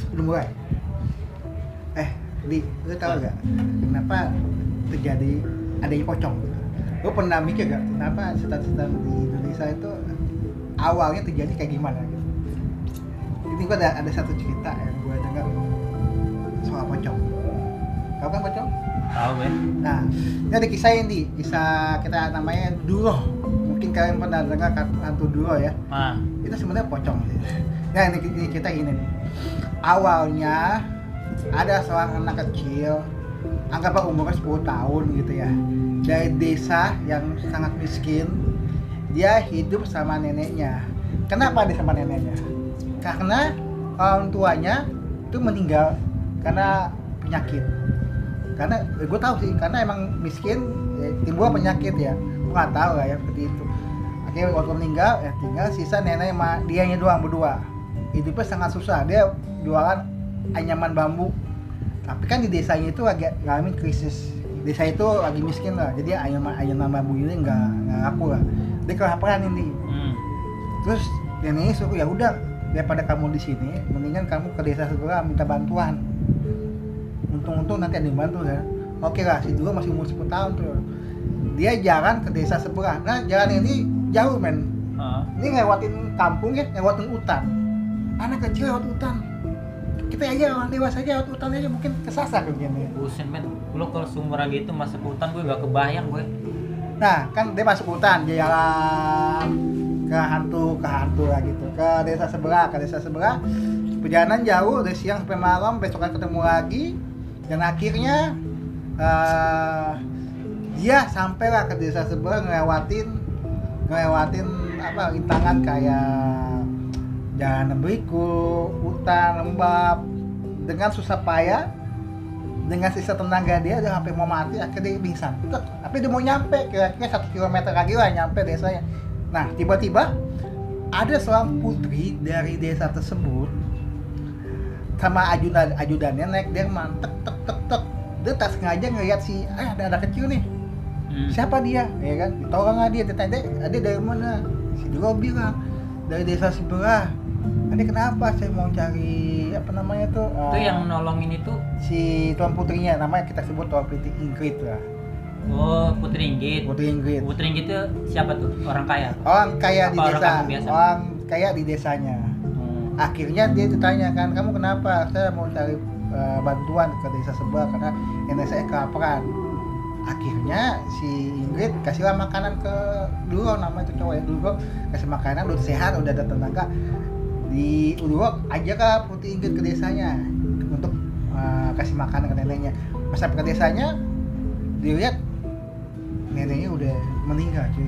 sebelum mulai. Lu tahu gak kenapa terjadi adanya pocong? Lu pernah mikir gak kenapa setan-setan di Indonesia itu awalnya terjadi kayak gimana gitu? Ini gua ada satu cerita yang gua dengar soal pocong. Tahu kan pocong? Tahu gue. Nah, ini ada kisah kisah kita namanya Duro. Mungkin kalian pernah dengar hantu Duro ya. Itu sebenarnya pocong sih. Nah, ini kita gini nih. Awalnya ada seorang anak kecil, anggaplah umurnya 10 tahun gitu ya, dari desa yang sangat miskin. Dia hidup sama neneknya. Kenapa dia sama neneknya? Karena orang tuanya itu meninggal karena penyakit. Karena gue tahu sih, karena emang miskin ya, timbul penyakit ya. Gue nggak tahu lah ya seperti itu. Akhirnya waktu meninggal ya tinggal sisa nenek sama dianya doang berdua. Hidupnya sangat susah. Dia jualan anyaman bambu. Tapi kan di desanya itu agak ngalamin krisis. Desa itu lagi miskin lah. Jadi anyaman bambu ini nggak laku lah. Dia kelaparan ini. Terus neneknya suruh ya udah, daripada kamu di sini, mendingan kamu ke desa sebelah minta bantuan. Untung-untung nanti ada yang bantu ya. Oke lah, si dulu masih umur 10 tahun tuh. Dia jalan ke desa sebelah. Nah, jalan ini jauh men. Ini ngelewatin kampung ya, ngelewatin hutan. Anak kecil lewat hutan. Kita aja orang dewasa aja lewat hutan aja mungkin kesasar begini. Buset men, lu kalau seumuran gitu masuk hutan gue gak kebayang gue. Nah, kan dia masuk hutan, dia jalan ke hantu lah gitu. Ke desa sebelah. Perjalanan jauh dari siang sampai malam, besokan ketemu lagi. Dan akhirnya dia sampailah ke desa sebelah ngelewatin apa rintangan kayak jalan berliku, hutan, lembab. Dengan susah payah, dengan sisa tenaga dia udah sampai mau mati, akhirnya dia pingsan. Tapi dia mau nyampe kira-kira 1 kilometer lagi lah nyampe desanya. Nah, tiba-tiba ada seorang putri dari desa tersebut sama ajudannya naik derman, tek. Dia tak sengaja ngeliat ada anak kecil nih. Siapa dia? Ya kan? Ditolong nggak dia? Ditanya, "Adek dari mana?" Si Duro bilang, "Dari desa sebelah." "Adek kenapa?" "Saya mau cari apa namanya tuh?" Itu yang nolongin itu si tuan putrinya, namanya kita sebut Tuan Putri Ingrid lah. Oh, Putri Inggit. Putri Inggit itu siapa tuh? Orang kaya? Orang kaya di desa. Orang kaya di desanya. Akhirnya dia ditanya kan, "Kamu kenapa?" "Saya mau cari bantuan ke desa sebelah karena nenek saya kelaparan." Akhirnya si Ingrid kasihlah makanan ke Duro, nama itu cowok ya. Duro kasih makanan, udah sehat, udah ada tenaga. Di Duro aja kah Putri Ingrid ke desanya untuk kasih makanan ke neneknya. Pas sampai ke desanya, dilihat neneknya udah meninggal cuy.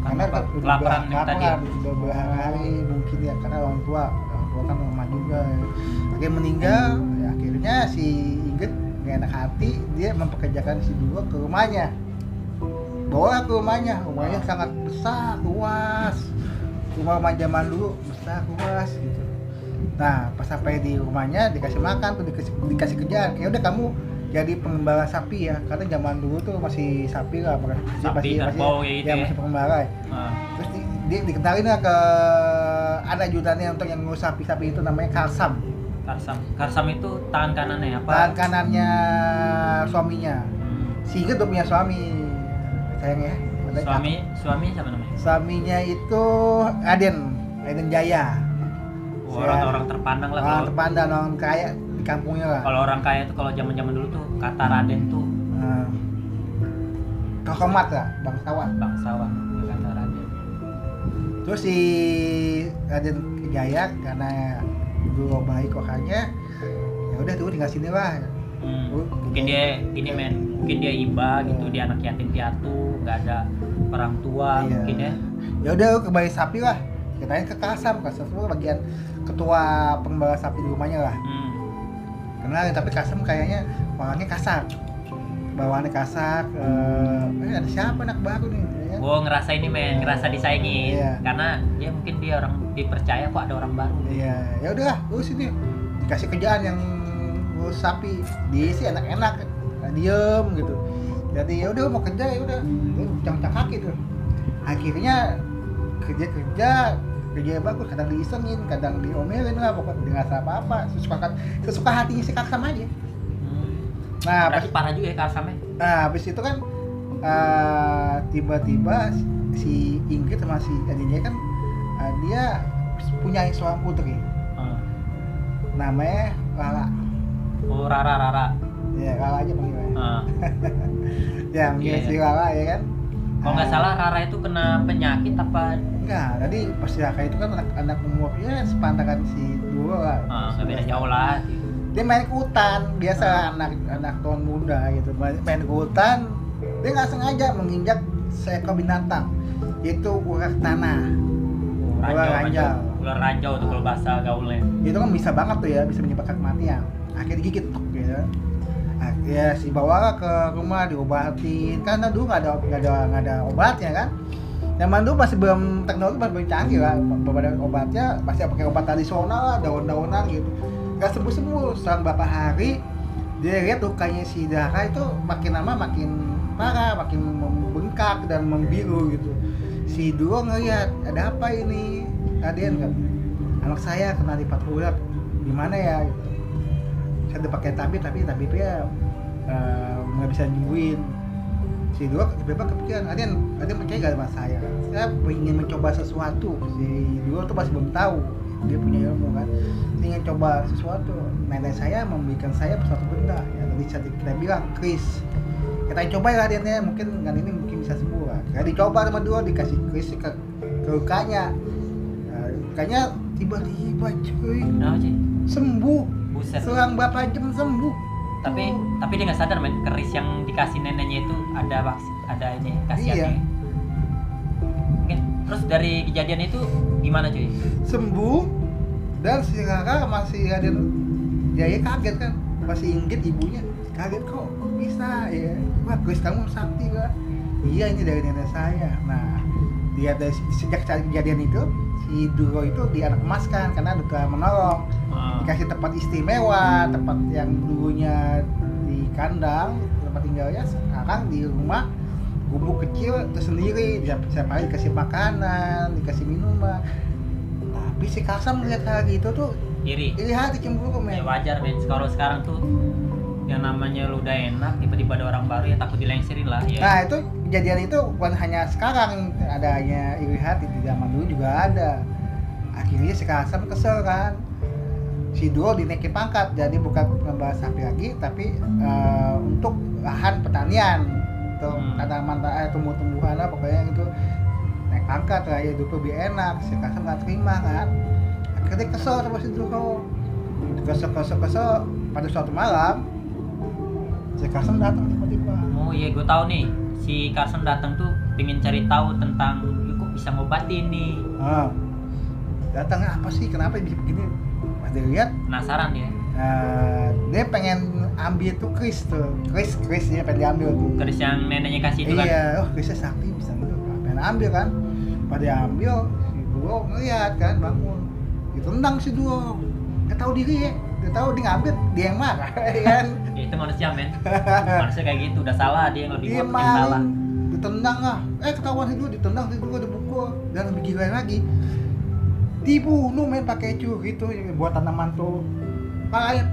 Karena kelaparan udah berhari-hari mungkin ya, karena orang tua kan lama juga. Akhirnya meninggal, ya, akhirnya si Ingrid gak enak hati, dia mempekerjakan si Duro ke rumahnya. Bawa ke rumahnya sangat besar, luas. Rumah zaman dulu besar, luas gitu. Nah, pas sampai di rumahnya dikasih makan tuh, dikasih kerjaan. Ya udah kamu jadi pengembala sapi ya, karena zaman dulu tuh masih sapi lah, masih pengembala ya. Terus dia dikenalin lah ke ada ajudannya untuk yang ngurus sapi-sapi itu, namanya Karsam itu tangan kanannya apa? Tangan kanannya suaminya. Sehingga udah punya suami, sayang ya. Suami siapa namanya? Suaminya itu Raden Jaya. Orang terpandang lah. Orang terpandang, orang kaya di kampungnya lah. Kalau orang kaya tuh kalau zaman dulu tuh kata Raden tuh terhormat lah, bangsawan kata Raden. Terus si Raden Jaya karena dulu baik orangnya, ya udah tuh tinggal sini lah. Mungkin dia mungkin dia iba gitu, dia anak yatim piatu, nggak ada orang tua. Iya. Mungkin ya udah kembali sapi lah, kita ke Kasam itu bagian ketua pengembala sapi di rumahnya lah. Kenal, tapi Kasam kayaknya orangnya kasar, bawaannya kasar. Ada siapa anak baru nih ya? Ngerasa ini ngerasa disaingi. Iya. Karena dia mungkin dia orang dipercaya kok ada orang baru. Iya, ya udahlah, lu sini dikasih kerjaan yang ngurus sapi. Dia sih enak-enak, diem gitu. Jadi ya udah mau kerja, ya udah cang-cang kaki tuh. Akhirnya kerja kerjanya bagus, kadang diisengin, kadang diomelin lah, pokoknya dia nggak salah apa-apa, sesuka hatinya si Karsam aja. Nah, berarti parah juga ya Karsamnya. Nah, habis itu kan tiba-tiba si Ingrid sama si adiknya kan dia punya seorang putri. Namanya Rara. Oh, Rara. Ya, Rara aja panggilnya. Ya, Yeah. si Rara ya kan. Kalau nggak salah Rara itu kena penyakit apa? Enggak, tadi pas Rara itu kan anak umurnya sepantaran si Duo lah. Nggak beda jauh lah. Dia main ke hutan, biasa anak tahun muda gitu. Main ke hutan, dia nggak sengaja menginjak seekor binatang, yaitu ular tanah. Ular ranjau tuh kalau bahasa gaulnya. Itu kan bisa banget tuh ya, bisa menyebabkan kematian. Akhirnya digigit tuh gitu. Akhirnya si bawa ke rumah diobatin, karena dulu nggak ada obatnya kan. Zaman dulu masih belum teknologi belum canggih lah, beberapa obatnya masih pakai obat tradisional lah, daun-daunan gitu. Gak sembuh selang beberapa hari dia lihat lukanya si Dara itu makin lama makin parah, makin membengkak dan membiru gitu. Si Duo ngeliat, ada apa ini? Raden kan, anak saya kena lipat ular, gimana ya gitu. Saya udah pakai tabibnya nggak bisa nyembuhin. Si Duo tiba-tiba kepikiran, Raden percaya gak sama saya? Saya ingin mencoba sesuatu. Si Duo tuh masih belum tahu dia punya ilmu kan. Saya ingin coba sesuatu. Nenek saya memberikan saya suatu benda yang tadi kita bilang kris. Kita coba ya Raden ya, mungkin dengan ini mungkin bisa sembuh lah. Kita dicoba sama Duo, dikasih kris ke lukanya. Lukanya tiba-tiba cuy. Kenapa sih? Sembuh. Buset. Selang berapa jam sembuh. Tapi dia nggak sadar men, keris yang dikasih neneknya itu ada ini khasiatnya. Iya. Mungkin terus dari kejadian itu gimana cuy? Sembuh dan si Rara masih ada dia kaget kan, masih Inggit ibunya kaget kok bisa ya, wah Chris kamu sakti lah. Iya ini dari nenek saya. Nah dia dari sejak kejadian itu si Duo itu dianak emaskan karena udah menolong, dikasih tempat istimewa, tempat yang dulunya di kandang tempat tinggalnya sekarang di rumah gubuk kecil tersendiri, setiap hari dikasih makanan, dikasih minuman. Tapi si Karsam melihat hal itu tuh Iri hati cemburu men. Ya wajar men, kalau sekarang tuh yang namanya lu udah enak tiba-tiba ada orang baru ya takut dilengserin lah ya. Nah itu kejadian itu bukan hanya sekarang adanya iri hati, di zaman dulu juga ada. Akhirnya si Karsam kesel kan, si Duo dinaikin pangkat, jadi bukan ngebahas sapi lagi tapi untuk lahan pertanian, untuk tanaman tumbuh-tumbuhan lah pokoknya itu naik pangkat lah ya, hidup lebih enak. Si Karsam nggak terima kan, akhirnya kesel sama si Duo. Kesel pada suatu malam si Karsam datang tiba-tiba. Oh iya gue tahu nih, si Karsam datang tuh pengen cari tahu tentang kok bisa ngobatin nih. Datang apa sih, kenapa bisa begini? Pas dia lihat Penasaran dia. Dia pengen ambil tuh kris dia pengen diambil tuh. Keris yang neneknya kasih itu kan. Iya, krisnya sakti bisa gitu. Pengen ambil kan. Pada diambil si Duo ngeliat kan, bangun. Ditendang si Duo. Gak tahu diri ya. Dia tahu dia ngambil, dia yang marah ya kan. Ya, itu manusia men. Manusia kayak gitu udah salah, dia yang lebih Dia yang salah. Ditendang lah. Ketahuan si Duo ditendang, si Duo dipukul dan lebih gila lagi. Dibunuh men pakai curi itu buat tanaman tuh. Palanya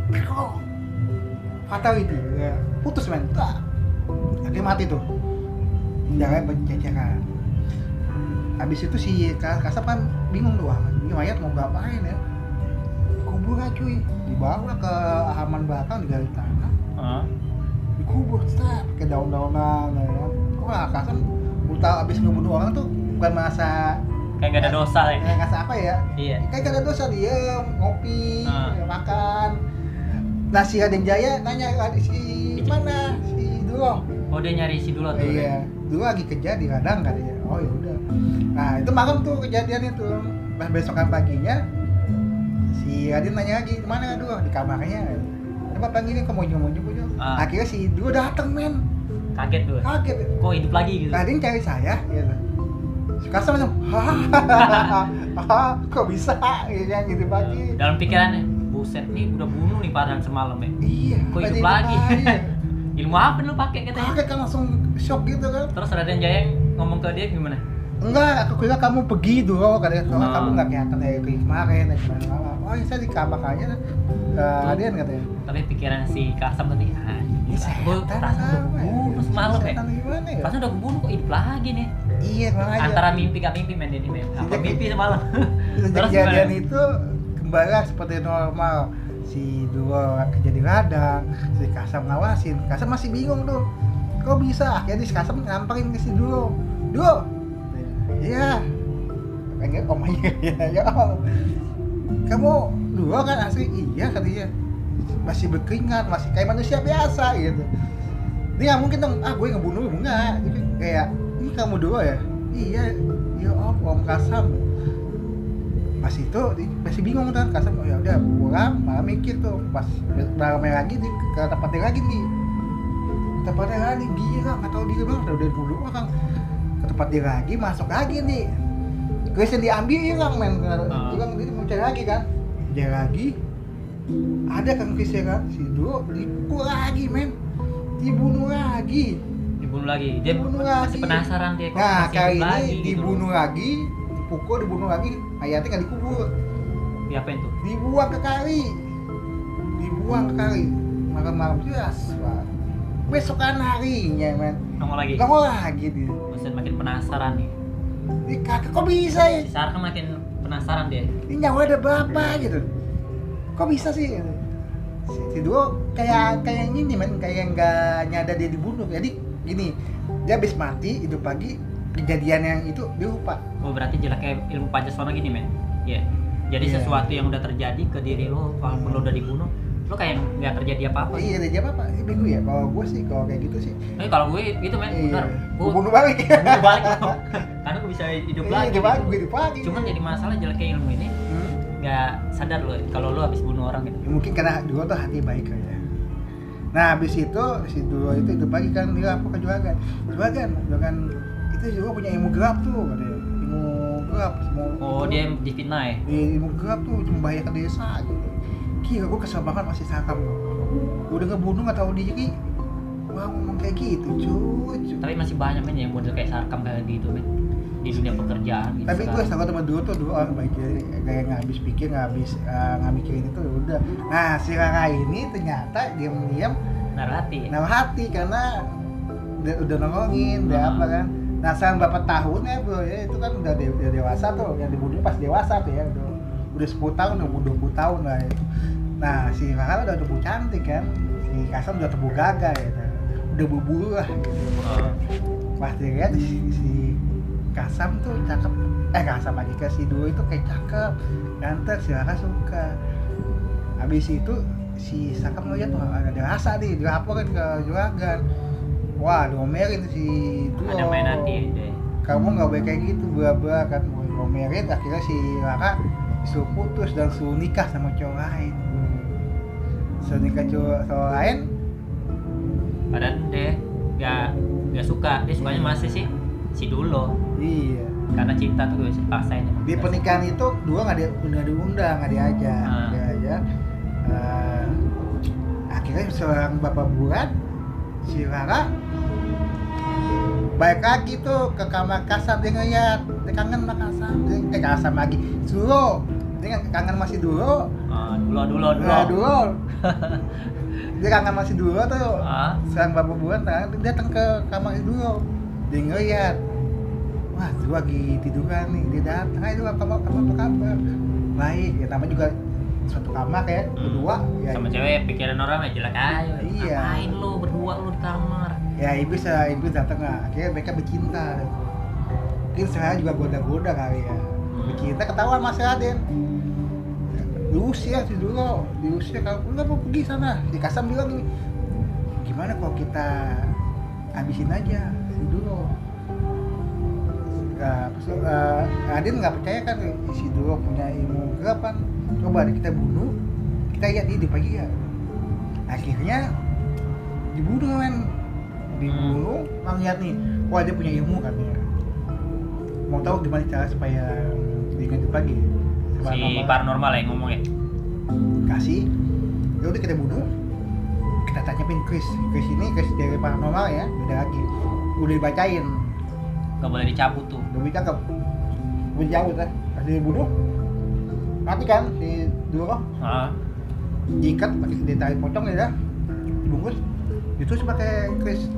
fatal itu ya. Putus men. Akhirnya mati tuh. Darahnya berceceran. Habis itu si Karsam kan bingung doang. Ini mayat mau ngapain ya? Kubur aja cuy. Dibawa ke halaman belakang digali tanah. Dikubur pakai daun-daunan ya. Wah, Karsam udah habis ngebunuh orang tuh bukan merasa kayak gak ada dosa ya. Kayak ngerasa apa ya? Iya. Kayak gak ada dosa, dia ngopi, makan. Nah si Raden Jaya nanya si mana si Duo. Oh dia nyari si Duo tuh. Iya, Duo lagi kerja di ladang katanya. Oh ya udah. Nah itu malam tuh kejadian itu. Pas besokan paginya si Raden nanya lagi kemana Duo, di kamarnya. Coba panggilin ke mojong. Akhirnya si Duo datang men. Kaget tuh. Kaget. Kok hidup lagi gitu? Raden cari saya, gitu. Karsam macam, kok bisa ya gitu pagi. Dalam pikirannya, buset nih udah bunuh nih padahal semalam ya. Iya. Kok hidup lagi? Ilmu apa lu pakai katanya? Kaget kan langsung shock gitu kan. Terus Raden Jaya ngomong ke dia gimana? enggak, aku kira kamu pergi dulu katanya, soalnya kamu nggak kelihatan dari kemarin, dari kemana-mana. Oh ya saya di kamar aja, Adian katanya. Tapi pikiran si Kasam tadi, Ini gue setan perasaan udah apa ya? kebunuh semalam ya. Setan gimana ya? Perasaan udah kebunuh kok hidup lagi nih. Iya, makanya. Antara mimpi gak mimpi men ini men. Apa Sejak- mimpi semalam? Sejak Terus kejadian gimana? itu kembali seperti normal. Si Duo kerja di ladang, si Kasam ngawasin. Kasam masih bingung tuh. Kok bisa? Akhirnya si Kasam nyamperin ke si Duo. Duo. Iya. Pengen om aja ya om. Kamu Duo kan asli? Iya katanya. Masih berkeringat, masih kayak manusia biasa gitu. Dia nggak mungkin dong, gue ngebunuh lu, enggak. Jadi kayak, ini kamu Duo ya? Iya, iya om Kasam. Pas itu masih bingung kan Kasam, oh ya udah pulang, malah mikir tuh pas ramai lagi ke tempatnya lagi nih. Tempatnya lagi gila, nggak tahu dia bang, udah dulu orang ke tempat dia lagi, masuk lagi nih. Chris yang diambil hilang men, hilang dia mau cari lagi kan, dia lagi ada kan Chris ya kan, si Duo dipukul lagi men, dibunuh lagi. Dibunuh lagi. Dia Dibunuh masih lagi. penasaran dia kok Nah masih kali hidup ini lagi gitu. dibunuh lagi, dibunuh lagi, mayatnya nggak dikubur, Diapain tuh? dibuang ke kali, malam-malam jelas Pak. Besokan harinya men, Nongol lagi. nongol lagi dia. Maksudnya makin penasaran nih. Ini kakak kok bisa ya? Si Sarka makin penasaran dia. Ini nyawa ada berapa gitu? Kok bisa sih? Si Duo kayak ini men, kayak nggak nyadar dia dibunuh. Jadi gini, dia habis mati, hidup lagi, kejadian yang itu dia lupa. Oh berarti jeleknya ilmu Pancasila gini men. Iya. Jadi Iya. sesuatu yang udah terjadi ke diri lo, walaupun lo udah dibunuh, lo kayak nggak terjadi apa-apa. Iya, dia apa? Ini bingung ya. Kalau gue sih, kalau kayak gitu sih. Tapi kalau gue gitu men, benar. Gue bunuh balik. Bunuh balik lo. Karena gue bisa hidup lagi. Hidup lagi, gitu. gue hidup lagi. Cuman jadi masalah jeleknya ilmu ini nggak sadar lo kalau lo habis bunuh orang gitu. Ya, mungkin karena Duo tuh hati baik kali ya. Nah, habis itu si Duo itu hidup lagi kan, dia apa ke juragan itu juga punya ilmu gelap tuh katanya. Ilmu gelap semua. Oh dia difitnah ya? Ilmu gelap tuh membahayakan desa gitu. Gila, gue kesel banget masih Sakam. Udah ngebunuh nggak tahu diri. Wah, ngomong kayak gitu, cuy. Tapi masih banyak men yang model kayak Sarkam kayak gitu men di dunia pekerjaan gitu. Tapi gue sama temen Duo tuh dua orang baik ya, kayak nggak habis pikir, nggak mikirin itu, udah. Nah, si Rara ini ternyata diam-diam Narati. naruh hati karena udah nolongin, udah apa kan. Nah, sekarang berapa tahun ya bro ya, itu kan udah dewasa tuh, yang dibunuh pas dewasa tuh ya, udah 10 tahun, udah 20 tahun lah ya. Nah, si Rara udah tubuh cantik kan, si Kasam udah tubuh gagah ya, udah bubur lah gitu. Pas dilihat si Kasam tuh cakep, Kasam lagi ke si Duo itu kayak cakep, ganteng, si Rara suka. Habis itu si Sakam ngeliat tuh ada rasa nih, dilaporin ke juragan. Wah, diomelin si Duo. Ada main hati deh. Kamu nggak boleh kayak gitu, bla kan, diomelin. Akhirnya si Rara disuruh putus dan suruh nikah sama cowok lain. Suruh nikah cowok lain. Padahal dia nggak suka, dia sukanya masih si Dulo. Iya. Karena cinta tuh gue paksain. Di pernikahan itu Duo nggak diundang, nggak diajak. Akhirnya seorang bapak bulan si Rara balik lagi tuh ke kamar Kasam, dia ngeliat, dia kangen sama Kasam, Kasam lagi Duo, dia kangen masih Duo. Dulo. Dia kangen masih Duo tuh. Seorang bapak bulan dia datang ke kamar Duo, dia ngeliat, wah Duo lagi tiduran nih, dia datang, ayo Duo, kamu apa kabar? Baik, ya namanya juga suatu kamar ya, berdua ya. Sama cewek pikiran orang aja jelek aja. Iya. Ngapain lo berdua lo di kamar? Ya iblis datang lah, akhirnya mereka bercinta. Mungkin saya juga goda-goda kali ya. Bercinta, ketahuan Mas Raden. Diusir si Dulo, kalau nggak mau pergi sana. Si Kasam bilang gini, gimana kalau kita habisin aja si Dulo. Raden nggak percaya kan si Dulo punya ilmu gelap kan. Coba deh kita bunuh, kita lihat dia hidup lagi ya. Akhirnya dibunuh kan. Orang lihat nih, wah dia punya ilmu katanya. Mau tahu gimana cara supaya dia hidup lagi? Si paranormal yang ngomong ya. Kasih, ya udah kita bunuh. Kita tanyain Chris ini dari paranormal ya, udah lagi, udah dibacain nggak boleh dicabut tuh. Udah cakep. Gue jauh dah. Pas dibunuh mati kan si Duro. Diikat pakai ditarik pocong ya, dibungkus. Itu pakai kris.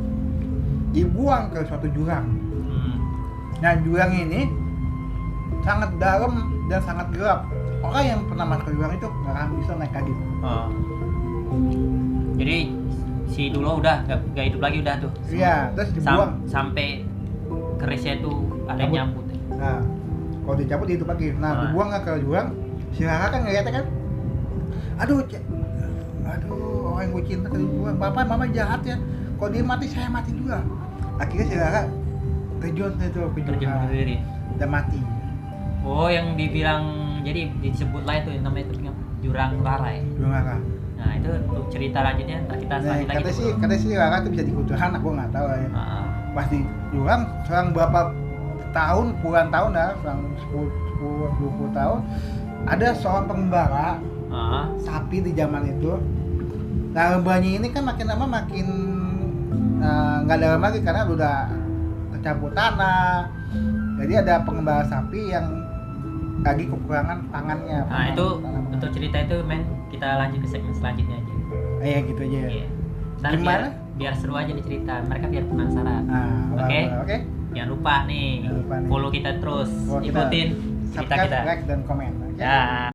Dibuang ke suatu jurang. Nah jurang ini sangat dalam dan sangat gelap. Orang yang pernah masuk ke jurang itu nggak akan bisa naik lagi. Jadi si Dulo udah gak hidup lagi udah tuh. Iya, terus dibuang. Sampai kerisnya itu ada yang nyambut. Nah, kalau dicabut hidup lagi. Nah, dibuang ke jurang. Si Rara kan ngeliatnya kan, aduh, orang yang gue cinta ke dibuang. Papa, mama jahat ya. Kalau dia mati, saya mati juga. Akhirnya si Rara terjun itu ke jurang sendiri. Dan mati. Oh, yang dibilang jadi disebut lah itu namanya itu jurang Rara ya. Jurang Rara. Nah itu untuk cerita lanjutnya ntar kita lanjut lagi. Kata si Rara itu bisa dikutukan, aku nggak tahu ya. Pas di jurang, selang berapa tahun, puluhan tahun dah, selang 10-20 tahun, ada seorang pengembara sapi di zaman itu. Nah lembahnya ini kan makin lama makin nggak dalam lagi karena udah kecampur tanah. Jadi ada pengembara sapi yang lagi kekurangan pangannya. Nah itu untuk cerita itu kita lanjut ke segmen selanjutnya aja. Iya gitu aja ya. Ntar Gimana? Biar seru aja nih cerita, mereka biar penasaran. Oke? Jangan lupa nih, follow kita terus, ikutin cerita kita. Subscribe, like, dan komen. Ya.